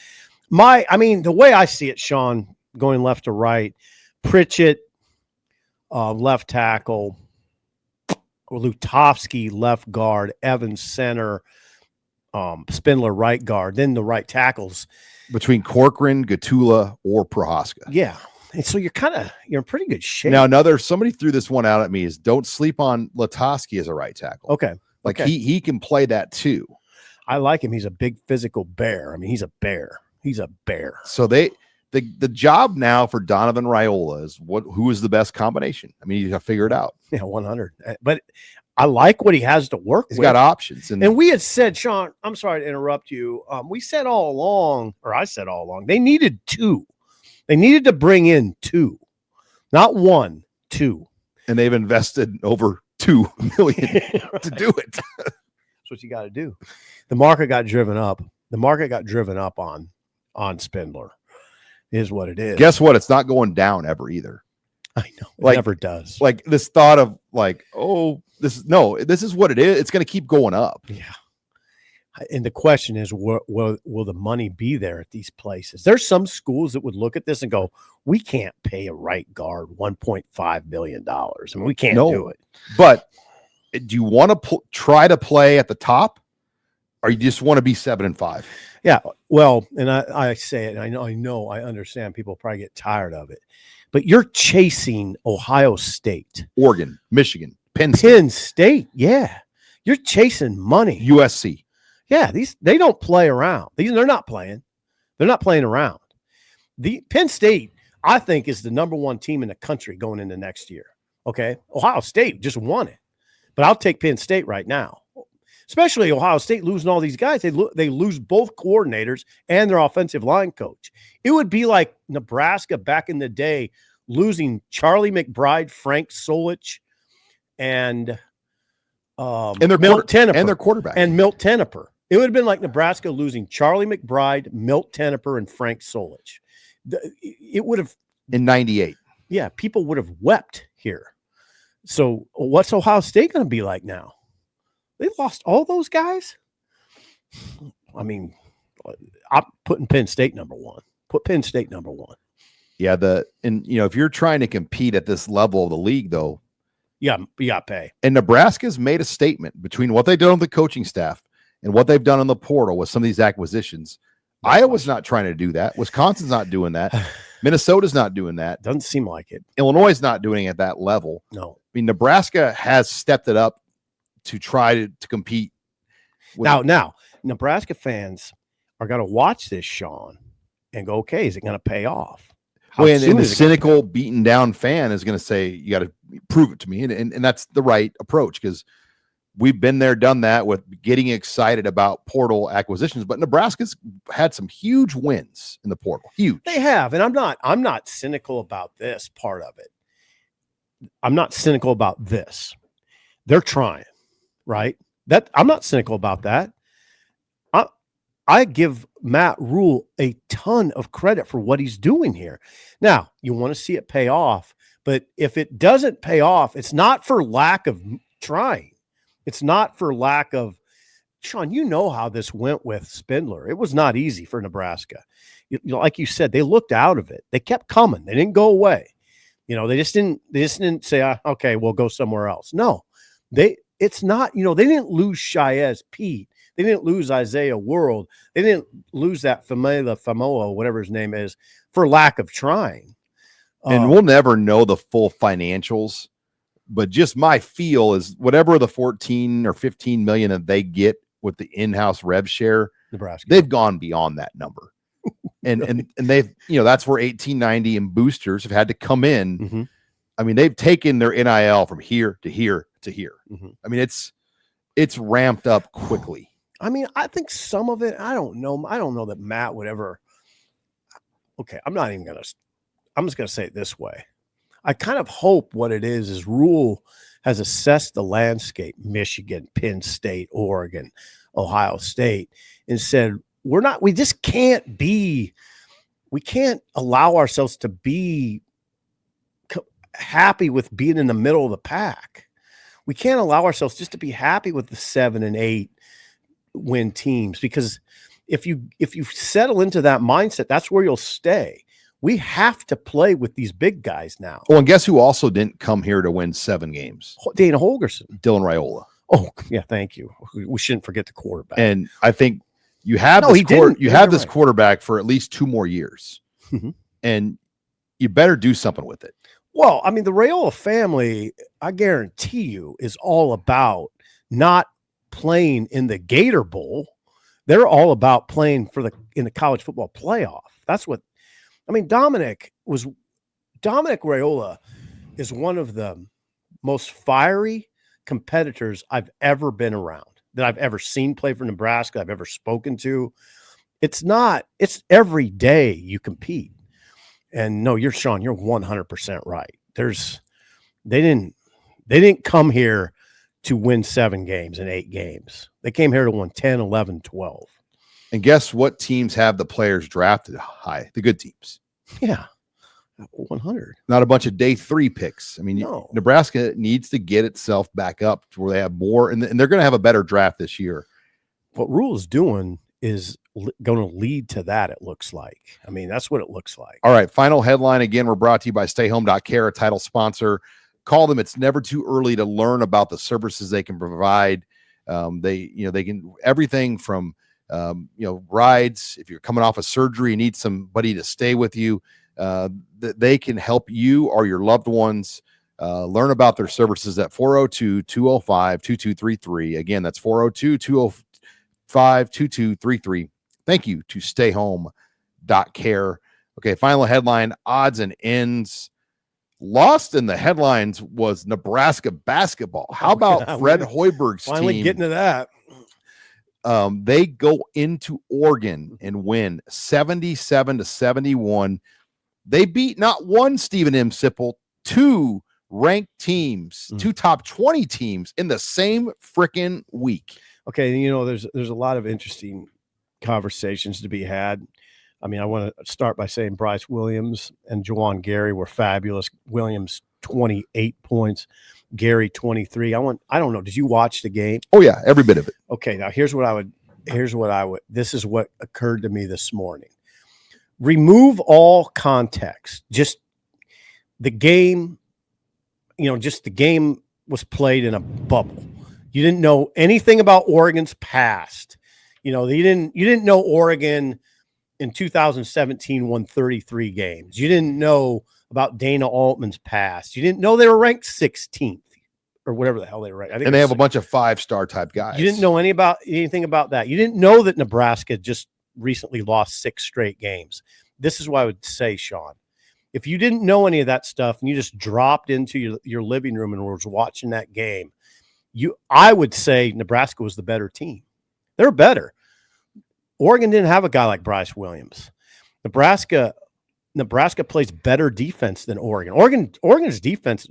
The way I see it, Sean, going left to right, Pritchett, left tackle, Lutovsky, left guard, Evans, center, Spindler, right guard, then the right tackles. Between Corcoran, Gatula, or Prohaska. Yeah. And so you're in pretty good shape. Now, somebody threw this one out at me is don't sleep on Lutovsky as a right tackle. Okay. He can play that too. I like him. He's a big physical bear. I mean, he's a bear. He's a bear. So the job now for Donovan Raiola is who is the best combination? I mean, you got to figure it out. Yeah, 100. But I like what he has to work with. He's got options. And we had said, Sean, I'm sorry to interrupt you. We said all along, or I said all along, they needed two. They needed to bring in two, not one, two. And they've invested over $2 million to do it. That's what you got to do. The market got driven up. The market got driven up on Spindler. Is what it is. Guess what? It's not going down ever either. I know. It never does. Like this thought of this is what it is. It's going to keep going up. Yeah. And the question is, will the money be there at these places? There's some schools that would look at this and go, we can't pay a right guard $1.5 million. I mean, we can't do it. But do you want to try to play at the top, or you just want to be 7-5? Yeah. Well, and I say it, and I understand people probably get tired of it, but you're chasing Ohio State, Oregon, Michigan, Penn State. Yeah. You're chasing money. USC. Yeah, they don't play around. They're not playing. They're not playing around. The Penn State, I think, is the number one team in the country going into next year. Okay, Ohio State just won it, but I'll take Penn State right now. Especially Ohio State losing all these guys. They lose both coordinators and their offensive line coach. It would be like Nebraska back in the day losing Charlie McBride, Frank Solich, and their Milt Tenniper, and their quarterback, and Milt Tenniper. It would have been like Nebraska losing Charlie McBride, Milt Tenniper, and Frank Solich. It would have in '98. Yeah, people would have wept here. So what's Ohio State going to be like now? They lost all those guys. I mean, I'm putting Penn State number one. Put Penn State number one. Yeah, if you're trying to compete at this level of the league, though, you got to pay. And Nebraska's made a statement between what they've done on the coaching staff and what they've done in the portal with some of these acquisitions. Iowa's not trying to do that. Wisconsin's not doing that. Minnesota's not doing that. Doesn't seem like it. Illinois is not doing it at that level. No. I mean, Nebraska has stepped it up to try to compete. Now, Nebraska fans are going to watch this, Sean, and go, okay, is it going to pay off? And the cynical, beaten down fan is going to say, you got to prove it to me. And that's the right approach, because we've been there, done that with getting excited about portal acquisitions. But Nebraska's had some huge wins in the portal. Huge. They have. And I'm not cynical about this part of it. I'm not cynical about this. They're trying, right? I'm not cynical about that. I give Matt Rule a ton of credit for what he's doing here. Now, you want to see it pay off, but if it doesn't pay off, it's not for lack of trying. It's not for lack of, Sean, you know how this went with Spindler. It was not easy for Nebraska. Like you said, they looked out of it. They kept coming. They didn't go away. They just didn't say, okay, we'll go somewhere else. No, it's not, they didn't lose Shaez Pete. They didn't lose Isaiah World. They didn't lose that Famoa, whatever his name is, for lack of trying. And we'll never know the full financials, but just my feel is whatever the 14 or 15 million that they get with the in-house rev share, Nebraska, they've gone beyond that number. and they've, that's where 1890 and boosters have had to come in. Mm-hmm. I mean, they've taken their NIL from here to here to here. Mm-hmm. I mean, it's ramped up quickly. I mean, I think some of it, I don't know that Matt would ever. Okay, I'm not even going to I'm just going to say it this way. I kind of hope what it is Rule has assessed the landscape, Michigan, Penn State, Oregon, Ohio State, and said, we can't allow ourselves to be happy with being in the middle of the pack. We can't allow ourselves just to be happy with the 7 and 8 win teams, because if you settle into that mindset, that's where you'll stay. We have to play with these big guys now. Oh, and guess who also didn't come here to win 7 games? Dana Holgerson. Dylan Raiola. Oh, yeah, thank you. We shouldn't forget the quarterback. And I think you have this quarterback for at least 2 more years. Mm-hmm. And you better do something with it. Well, I mean, the Raiola family, I guarantee you, is all about not playing in the Gator Bowl. They're all about playing in the college football playoff. That's what I mean. Dominic Raiola is one of the most fiery competitors I've ever been around, that I've ever seen play for Nebraska, I've ever spoken to. It's every day you compete. And no, you're 100% right. They didn't come here to win 7 games and 8 games. They came here to win 10, 11, 12. And guess what teams have the players drafted high? The good teams. Yeah. 100. Not a bunch of day 3 picks. I mean, no. Nebraska needs to get itself back up to where they have more, and they're going to have a better draft this year. What Rule is doing is going to lead to that, it looks like. I mean, that's what it looks like. All right, final headline again. We're brought to you by StayHome.Care, a title sponsor. Call them. It's never too early to learn about the services they can provide. They can everything from rides. If you're coming off a surgery, you need somebody to stay with you. They can help you or your loved ones. Learn about their services at 402-205-2233. Again, that's 402-205-2233. Thank you to StayHome.Care. Okay, final headline, odds and ends. Lost in the headlines was Nebraska basketball. How about Fred Hoiberg's finally team? Getting to that. They go into Oregon and win 77-71. They beat not one Stephen M. Sipple, 2 ranked teams, 2 top 20 teams in the same freaking week. Okay, there's a lot of interesting conversations to be had. I mean, I want to start by saying Bryce Williams and Juwan Gary were fabulous. Williams 28 points, Gary 23. I don't know. Did you watch the game? Oh yeah, every bit of it. Okay, now this is what occurred to me this morning. Remove all context. Just the game, the game was played in a bubble. You didn't know anything about Oregon's past. You didn't know Oregon in 2017 won 33 games. You didn't know about Dana Altman's past. You didn't know they were ranked 16th or whatever the hell they were ranked. And they have a bunch of 5-star type guys. You didn't know anything about that. You didn't know that Nebraska just recently lost 6 straight games. This is what I would say, Sean. If you didn't know any of that stuff and you just dropped into your living room and was watching that game, I would say Nebraska was the better team. They're better. Oregon didn't have a guy like Bryce Williams. Nebraska plays better defense than Oregon. Oregon's defense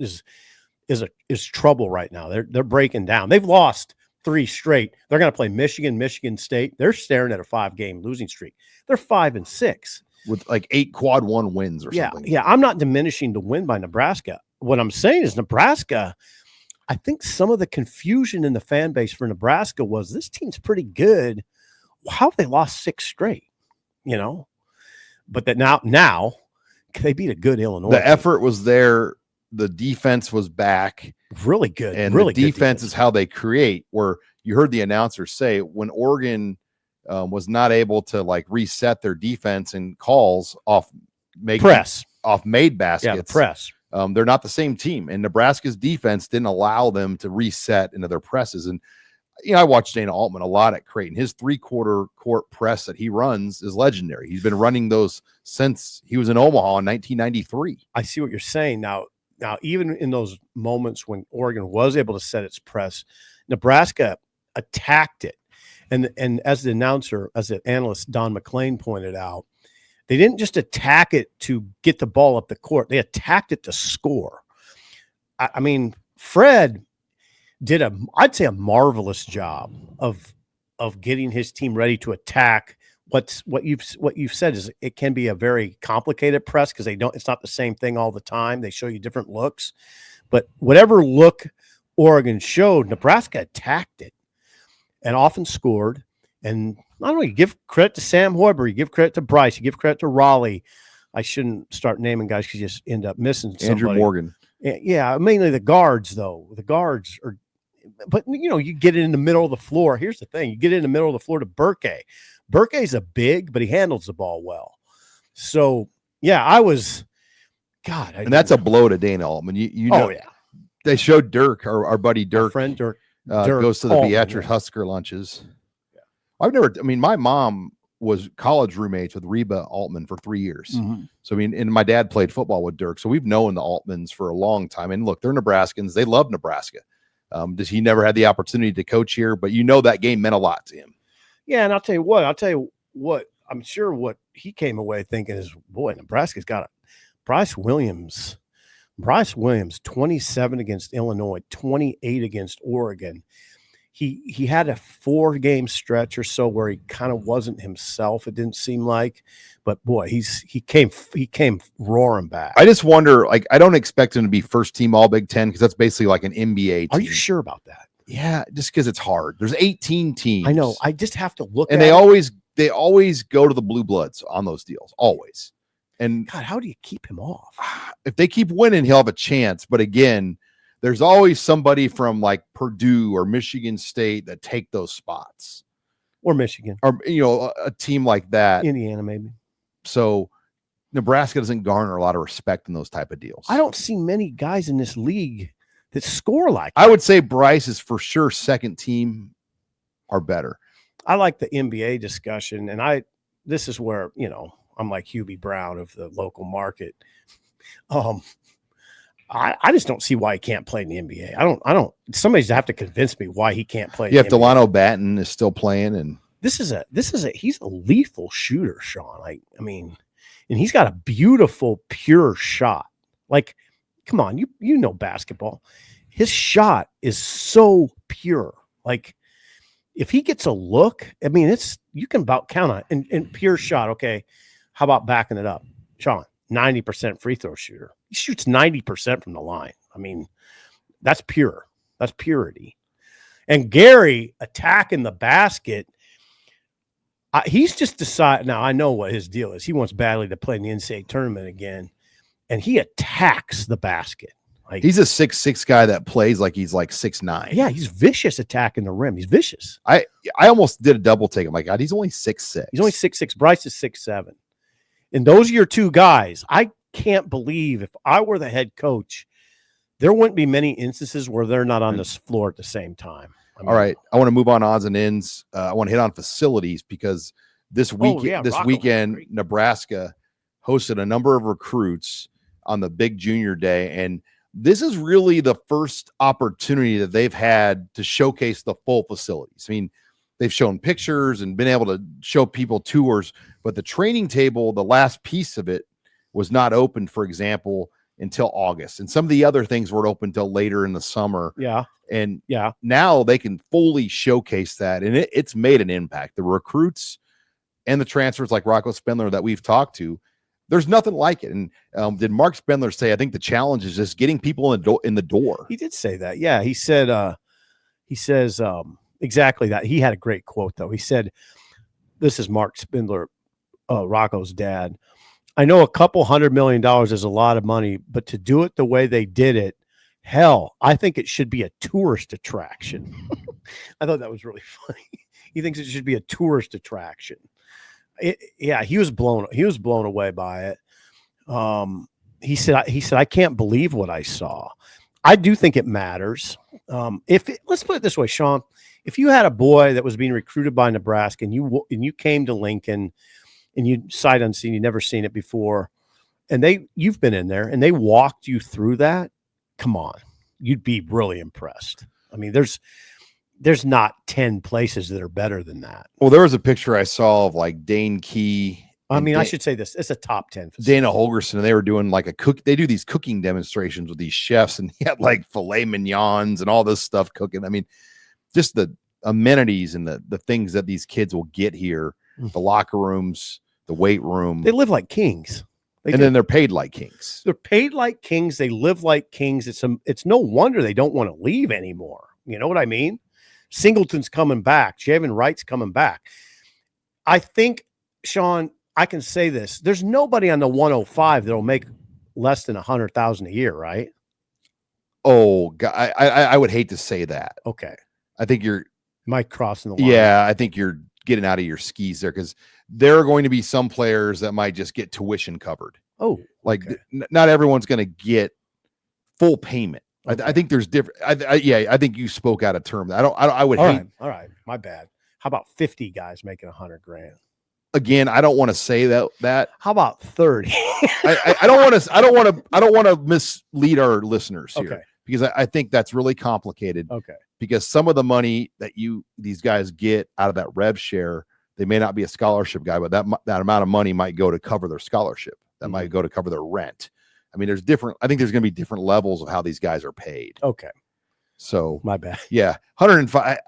is trouble right now. They're breaking down. They've lost 3 straight. They're going to play Michigan State. They're staring at a 5-game losing streak. They're 5-6 with like 8 quad 1 wins or something. Yeah. I'm not diminishing the win by Nebraska. What I'm saying is Nebraska. I think some of the confusion in the fan base for Nebraska was this team's pretty good. How have they lost 6 straight? But that now they beat a good Illinois. The effort was there. The defense was back. Really good. And really the defense is how they create, where you heard the announcer say when Oregon was not able to reset their defense and calls off made baskets. Yeah, the press. They're not the same team. And Nebraska's defense didn't allow them to reset into their presses. And I watched Dana Altman a lot at Creighton. His 3-quarter court press that he runs is legendary. He's been running those since he was in Omaha in 1993. I see what you're saying. Now, even in those moments when Oregon was able to set its press, Nebraska attacked it. And as the analyst Don McLean pointed out, They didn't just attack it to get the ball up the court. They attacked it to score. I mean, Fred did I'd say a marvelous job of getting his team ready to attack. What you've said is it can be a very complicated press because it's not the same thing all the time. They show you different looks, but whatever look Oregon showed, Nebraska attacked it and often scored. And I don't know, you give credit to Sam Hoiberg, you give credit to Bryce, you give credit to Raleigh. I shouldn't start naming guys because you just end up missing somebody. Andrew Morgan. Yeah, mainly the guards, though. The guards are, but you get it in the middle of the floor. Here's the thing: you get it in the middle of the floor to Burke. Burke's a big, but he handles the ball well. So yeah, and that's a blow to Dana Altman. Oh yeah, they showed Dirk, our buddy Dirk, our friend Dirk, goes to the Altman, Beatrice Husker lunches. Yeah. My mom was college roommates with Reba Altman for 3 years. Mm-hmm. So, and my dad played football with Dirk. So we've known the Altmans for a long time. And look, they're Nebraskans. They love Nebraska. He never had the opportunity to coach here, but that game meant a lot to him. Yeah. And I'll tell you what, I'm sure what he came away thinking is, boy, Nebraska's got it. Bryce Williams, 27 against Illinois, 28 against Oregon. He had a 4-game stretch or so where he kind of wasn't himself. It didn't seem like, but boy, he came roaring back. I just wonder, I don't expect him to be first team All Big Ten because that's basically like an NBA team. Are you sure about that? Yeah, just because it's hard. There's 18 teams. I know. I just have to look. And they always go to the Blue Bloods on those deals, always. And God, how do you keep him off? If they keep winning, he'll have a chance. But again, there's always somebody from like Purdue or Michigan State that take those spots, or Michigan, or a team like that, Indiana maybe. So Nebraska doesn't garner a lot of respect in those type of deals. I don't see many guys in this league that score like that. I would say Bryce is for sure second team or better. I like the NBA discussion, and this is where I'm like Hubie Brown of the local market. I just don't see why he can't play in the NBA. I don't. Somebody's have to convince me why he can't play. Yeah, if Delano Batten is still playing, and he's a lethal shooter, Sean. And he's got a beautiful, pure shot. Like, come on, you know basketball. His shot is so pure. Like, if he gets a look, you can about count on it. And pure shot. Okay, how about backing it up, Sean? 90% free throw shooter. He shoots 90% from the line. That's pure. That's purity. And Gary attacking the basket. He's just decided. Now I know what his deal is. He wants badly to play in the NCAA tournament again, and he attacks the basket. He's a 6'6" guy that plays like he's like 6'9". Yeah, he's vicious attacking the rim. He's vicious. I almost did a double take. I'm like, God, he's only 6'6". He's only 6'6". Bryce is 6'7". And those are your two guys. I can't believe if I were the head coach, there wouldn't be many instances where they're not on this floor at the same time. All right. I want to move on odds and ends. I want to hit on facilities because this weekend, Nebraska hosted a number of recruits on the big junior day. And this is really the first opportunity that they've had to showcase the full facilities. They've shown pictures and been able to show people tours, but the training table, the last piece of it, was not open, for example, until August. And some of the other things weren't open until later in the summer. Yeah. And now they can fully showcase that. And it's made an impact. The recruits and the transfers like Rocco Spindler that we've talked to, there's nothing like it. And did Mark Spindler say, I think the challenge is just getting people in the door. He did say that. Yeah. He says exactly that. He had a great quote, though. He said, this is Mark Spindler, Rocco's dad. I know a couple $100 million is a lot of money, but to do it the way they did it, hell, I think it should be a tourist attraction. I thought that was really funny. He thinks it should be a tourist attraction. He was blown away by it. He said, I can't believe what I saw. I do think it matters. Let's put it this way, Sean, if you had a boy that was being recruited by Nebraska and you came to Lincoln and you sight unseen, you've never seen it before, and you've been in there and they walked you through that, come on, you'd be really impressed. There's not 10 places that are better than that. Well, there was a picture I saw of like Dane Key I mean, I should say this. It's a top 10 facility. Dana Holgerson, and they were doing like they do these cooking demonstrations with these chefs, and he had like filet mignons and all this stuff cooking. I mean, just the amenities and the things that these kids will get here, the locker rooms, the weight room. They live like kings. Then they're paid like kings. They're paid like kings. They live like kings. It's no wonder they don't want to leave anymore. You know what I mean? Singleton's coming back. Javen Wright's coming back. I think, Sean, I can say this. There's nobody on the 105 that'll make less than $100,000 a year, right? Oh, God, I would hate to say that. Okay. I think you're Mike crossing the line. Yeah, I think you're getting out of your skis there, because there are going to be some players that might just get tuition covered. Oh, like okay. Not everyone's going to get full payment. Okay. I think there's different. I think you spoke out of term. I would hate. All right. My bad. How about 50 guys making $100,000? Again, I don't want to say that. How about 30? I don't want to mislead our listeners here. Okay. Because I think that's really complicated. Okay. Because some of the money that these guys get out of that rev share, they may not be a scholarship guy, but that amount of money might go to cover their scholarship. That might go to cover their rent. I mean, I think there's going to be different levels of how these guys are paid. Okay. So my bad. Yeah. 105.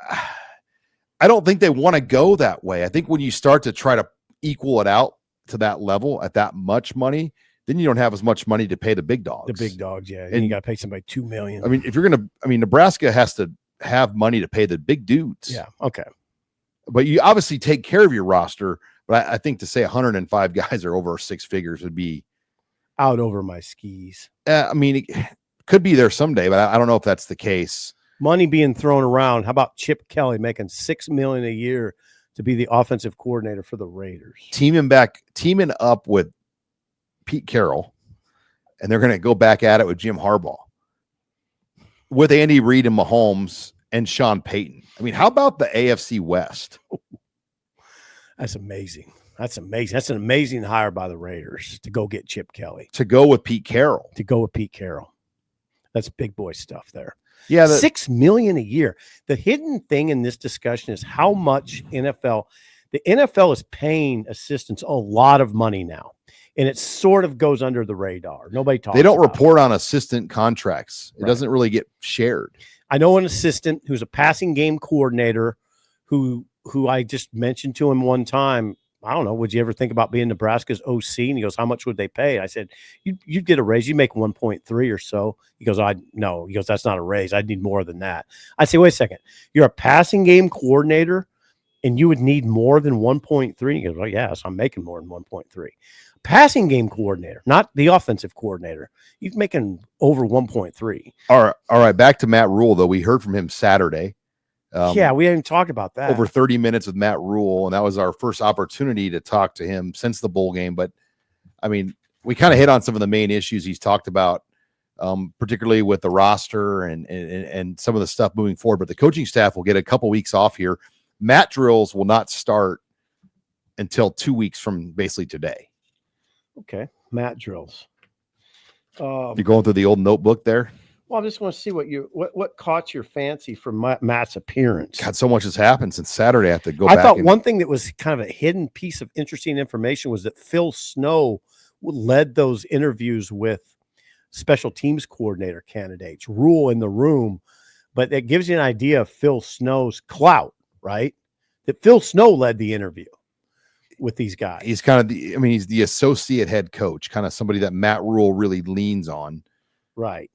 I don't think they want to go that way. I think when you start to try to equal it out to that level at that much money, then you don't have as much money to pay the big dogs. The big dogs, yeah. And you got to pay somebody $2 million. I mean, Nebraska has to have money to pay the big dudes. Yeah. Okay. But you obviously take care of your roster. But I think to say 105 guys are over six figures would be out over my skis. I mean, it could be there someday, but I don't know if that's the case. Money being thrown around. How about Chip Kelly making $6 million a year to be the offensive coordinator for the Raiders? Teaming up with Pete Carroll, and they're going to go back at it with Jim Harbaugh, with Andy Reid and Mahomes and Sean Payton. I mean, how about the AFC West? That's amazing. That's an amazing hire by the Raiders to go get Chip Kelly. To go with Pete Carroll. That's big boy stuff there. Yeah. $6 million a year. The hidden thing in this discussion is how much the NFL is paying assistants a lot of money now. And it sort of goes under the radar. Nobody talks about it. They don't report on assistant contracts. It doesn't really get shared. I know an assistant who's a passing game coordinator who I just mentioned to him one time. I don't know, would you ever think about being Nebraska's OC? And he goes, how much would they pay? I said, you get a raise. You make 1.3 or so. He goes, no. He goes, that's not a raise. I'd need more than that. I say, wait a second. You're a passing game coordinator and you would need more than 1.3? He goes, well, yes, I'm making more than 1.3. Passing game coordinator, not the offensive coordinator. He's making over 1.3. All right. Back to Matt Rule, though. We heard from him Saturday. We haven't talked about that. Over 30 minutes with Matt Rule, and that was our first opportunity to talk to him since the bowl game. But, I mean, we kind of hit on some of the main issues he's talked about, particularly with the roster and some of the stuff moving forward. But the coaching staff will get a couple weeks off here. Matt drills will not start until 2 weeks from basically today. Okay, Matt drills. You're going through the old notebook there? Well, I just want to see what caught your fancy from Matt's appearance. God, so much has happened since Saturday. I have to go back. I thought one thing that was kind of a hidden piece of interesting information was that Phil Snow led those interviews with special teams coordinator candidates, Rule in the room. But that gives you an idea of Phil Snow's clout, right? That Phil Snow led the interview with these guys. He's kind of he's the associate head coach, kind of somebody that Matt Rule really leans on. Right.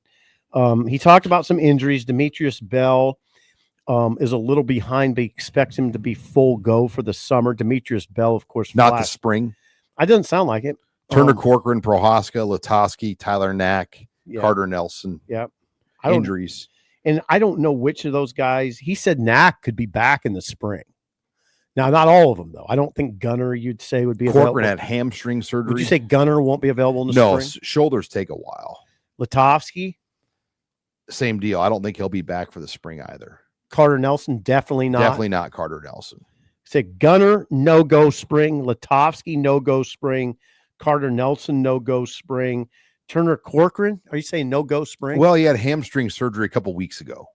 He talked about some injuries. Demetrius Bell is a little behind, but he expects him to be full go for the summer. Demetrius Bell, of course, not the spring. It doesn't sound like it. Turner Corcoran, Prohaska, Latowski, Tyler Knack, Carter Nelson. Yep. Injuries. And I don't know which of those guys. He said Knack could be back in the spring. Now, not all of them, though. I don't think Gunner, you'd say, would be available. Corcoran had hamstring surgery. Would you say Gunner won't be available in the spring? No, shoulders take a while. Latowski? Same deal. I don't think he'll be back for the spring either. Carter Nelson, definitely not. Definitely not Carter Nelson. Say Gunner, no-go spring. Latowski, no-go spring. Carter Nelson, no-go spring. Turner Corcoran, are you saying no-go spring? Well, he had hamstring surgery a couple weeks ago.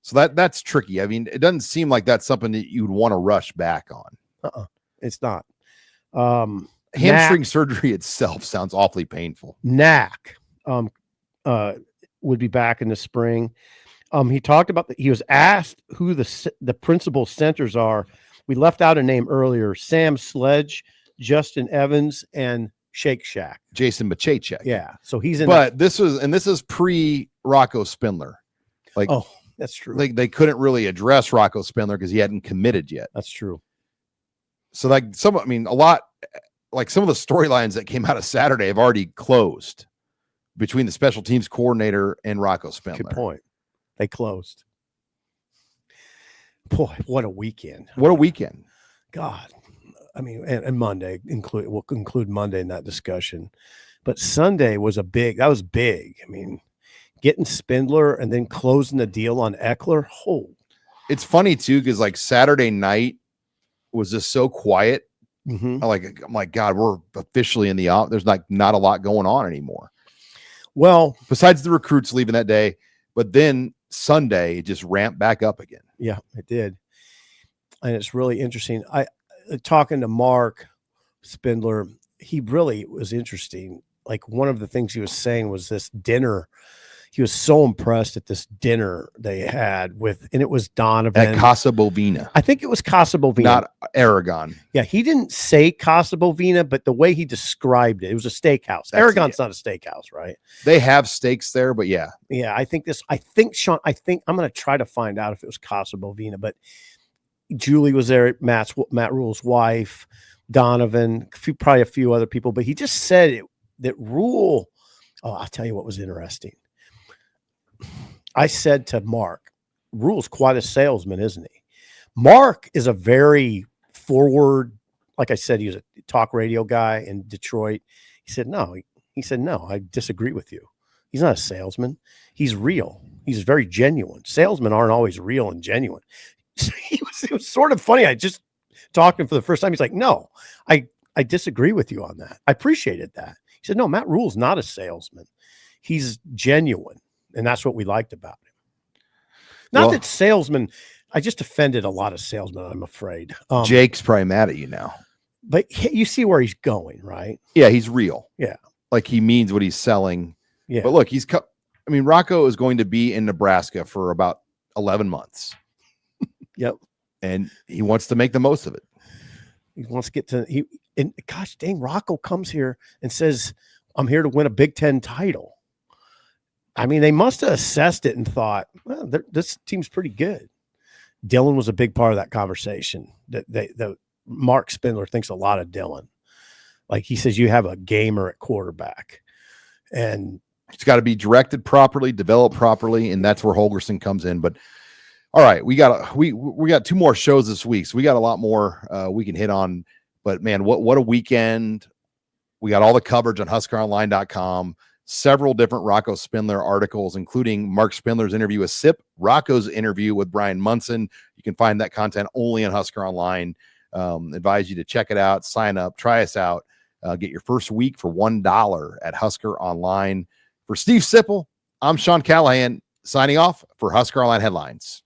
So that's tricky. I mean, it doesn't seem like that's something that you'd want to rush back on. It's not. Hamstring surgery itself sounds awfully painful. Knack would be back in the spring. He talked about he was asked who the principal centers are. We left out a name earlier: Sam Sledge, Justin Evans, and Shake Shack. Jason Machacek. Yeah, so he's in. But this is pre Rocco Spindler. Like, oh, that's true. They couldn't really address Rocco Spindler because he hadn't committed yet. That's true. So some of the storylines that came out of Saturday have already closed between the special teams coordinator and Rocco Spindler. Good point. They closed. Boy, what a weekend. What a weekend. God. I mean, and Monday we'll include Monday in that discussion. But Sunday was big. I mean, getting Spindler and then closing the deal on Ekeler. Oh. It's funny too, because like Saturday night was just so quiet. Mm-hmm. I'm like, God, we're officially in the there's not a lot going on anymore. Well, besides the recruits leaving that day, but then Sunday it just ramped back up again. Yeah, it did. And it's really interesting. I talking to Mark Spindler, he really was interesting. Like, one of the things he was saying was this dinner. He was so impressed at this dinner they had and it was Donovan at Casa Bovina. I think it was Casa Bovina, not Aragon. Yeah, he didn't say Casa Bovina, but the way he described it was a steakhouse. Aragon's not a steakhouse, right? They have steaks there, but yeah. I think Sean, I'm going to try to find out if it was Casa Bovina, but Julie was there, Matt Rule's wife, Donovan, probably a few other people, but he just said that Rule. Oh, I'll tell you what was interesting. I said to Mark, Rule's quite a salesman, isn't he? Mark is a very forward, like I said, he was a talk radio guy in Detroit. He said, no, I disagree with you. He's not a salesman. He's real. He's very genuine. Salesmen aren't always real and genuine. It was sort of funny. I just talked to him for the first time. He's like, no, I disagree with you on that. I appreciated that. He said, no, Matt Rule's not a salesman. He's genuine. And that's what we liked about him. Not that salesmen, I just offended a lot of salesmen, I'm afraid. Jake's probably mad at you now. But you see where he's going, right? Yeah, he's real. Yeah. Like, he means what he's selling. Yeah. But look, Rocco is going to be in Nebraska for about 11 months. Yep. And he wants to make the most of it. He wants to get and gosh dang, Rocco comes here and says, I'm here to win a Big Ten title. I mean, they must have assessed it and thought, well, this team's pretty good. Dylan was a big part of that conversation. That Mark Spindler thinks a lot of Dylan. Like, he says, you have a gamer at quarterback, and it's got to be directed properly, developed properly, and that's where Holgerson comes in. But all right, we got 2 more shows this week, so we got a lot more we can hit on. But man, what a weekend! We got all the coverage on HuskerOnline.com. Several different Rocco Spindler articles, including Mark Spindler's interview with Sip, Rocco's interview with Brian Munson. You can find that content only on Husker Online. Advise you to check it out, sign up, try us out, get your first week for $1 at Husker Online. For Steve Sipple, I'm Sean Callahan, signing off for Husker Online Headlines.